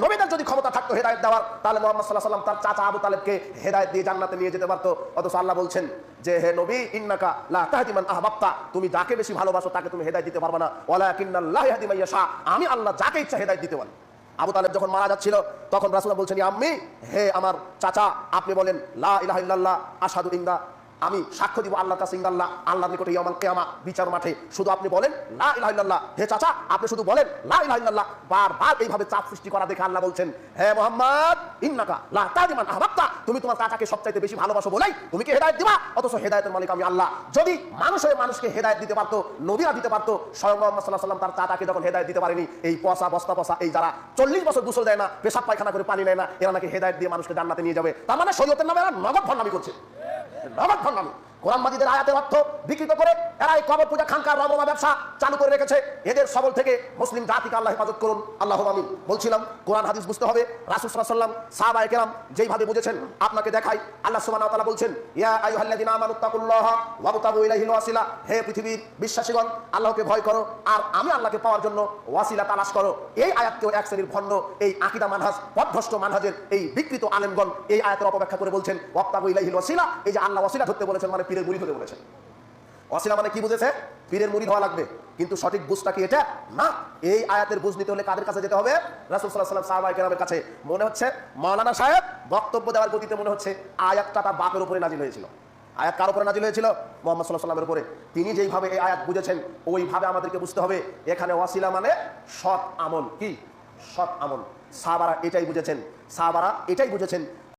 নবীদের যদি ক্ষমতা থাকতো হেদায়েত দেওয়ার, তাহলে মুহাম্মদ সাল্লাল্লাহু আলাইহি ওয়াসাল্লাম তার চাচা আবু তালেবকে হেদায়েত দিয়ে জান্নাতে নিয়ে যেতে পারতো। অথচ আল্লাহ বলছেন যে হে নবী, ইন্নাকা লা তাহদি মান আহবাবতা, তুমি যাকে বেশি ভালোবাসো তাকে তুমি হেদায়েত দিতে পারবে না, ওয়ালাকিন্নাল্লাহ ইয়াহদি মান ইয়াশা, আমি আল্লাহ যাকে ইচ্ছা হেদায়েত দিতে পারি। আবু তালেব যখন মারা যাচ্ছিল তখন রাসূলুল্লাহ বলছেন, আম্মি, হে আমার চাচা, আপনি বলেন লা ইলাহা ইল্লাল্লাহ আশহাদু ইন্দা, আমি সাক্ষ্য দিব আল্লাহর কাছে ইনদাল্লাহ, আল্লাহর নিকটে ইয়াউমুল কিয়ামা, বিচার মাঠে শুধু আপনি বলেন লা ইলাহা ইল্লাল্লাহ। হে চাচা, আপনি শুধু বলেন লা ইলাহা ইল্লাল্লাহ। বারবার এইভাবে চাপ সৃষ্টি করা দেখে আল্লাহ বলছেন, হে মুহাম্মদ, ইন্নাকা লা তাহদি মান আহবাবতা, তুমি তোমার চাচাকে সবচাইতে বেশি ভালোবাসো বলেই তুমি কি হেদায়েত দিবা? অথচ হেদায়েতের মালিক আমি আল্লাহ। যদি মানুষ হয়ে মানুষকে হেদায়েত দিতে পারতো, নবীরা দিতে পারতো, স্বয়ং মুহাম্মদ সাল্লাল্লাহু আলাইহি ওয়াসাল্লাম তার চাচাকে যখন হেদায়েত দিতে পারেনি, এই পচা বস্তা পচা এই যারা 40 বছর গোসল দেয় না, পেশাব পায়খানা করে পানি নেয় না, এরা নাকি হেদায়েত দিয়ে মানুষকে জান্নাতে নিয়ে যাবে। তার মানে শরীয়তের নামে এরা নগদ ভণ্ডামি করছে, নগদ ভণ্ডামি। কোরআন মাজিদের আয়াতের অর্থ বিকৃত করে এরা এই কবর পূজা, খানকা, রমরমা ব্যবসা চালু করে রেখেছে। এদের সবল থেকে মুসলিম জাতিকে আল্লাহ হেফাজত করুন, আল্লাহুম্মা আমিন। বলছিলাম কোরআন হাদিস বুঝতে হবে। রাসূল সাল্লাল্লাহু আলাইহি ওয়াসাল্লাম, সাহাবায়ে কেরাম যেইভাবে বুঝেছেন আপনাকে দেখাই। আল্লাহ সুবহানাহু ওয়া তাআলা বলছেন, ইয়া আইয়ুহাল্লাযিনা আমানুত্তাকুল্লাহা ওয়াবতাগু ইলাইহিল ওয়াসিলা, হে পৃথিবীর বিশ্বাসীগণ, আল্লাহকে ভয় করো আর আমি আল্লাহকে পাওয়ার জন্য ওয়াসিলা তালাশ করো। এই আয়াতকেও এক শ্রেণীর ভণ্ড, এই আকীদা মানহাজ, পথভ্রষ্ট মানহাজের এই বিকৃত আলেমগণ এই আয়াতের অপব্যাখ্যা করে বলছেন ওয়াবতাগু ইলাইহিল ওয়াসিলা, এই যে আল্লাহ ওয়াসিলা ধরতে বলেছেন মানে পীরের মুরিদ হতে বলেছেন। ওয়াসিলা মানে কি বুঝেছে? পীরের মুরিদ হওয়া লাগবে, কিন্তু সঠিক বুঝটা কি এটা? না। এই আয়াতের বুঝ নিতে হলে কাদের কাছে যেতে হবে? রাসূল সাল্লাল্লাহু আলাইহি ওয়াসাল্লাম, সাহাবায়ে কেরামের কাছে। মনে হচ্ছে মাওলানা সাহেব বক্তব্য দেওয়ার গতিতে মনে হচ্ছে আয়াতটা তার বাপের উপরে নাজিল হয়েছিল। আয়াত কার উপরে নাজিল হয়েছিল? মুহাম্মদ সাল্লাল্লাহু আলাইহি ওয়াসাল্লামের উপরে। তিনি যেইভাবে এই আয়াত বুঝেছেন ওইভাবে আমাদেরকে বুঝতে হবে। এখানে ওয়াসিলা মানে সৎ আমল। কি সৎ আমল? সাহাবারা এটাই বুঝেছেন, সাহাবারা এটাই বুঝেছেন।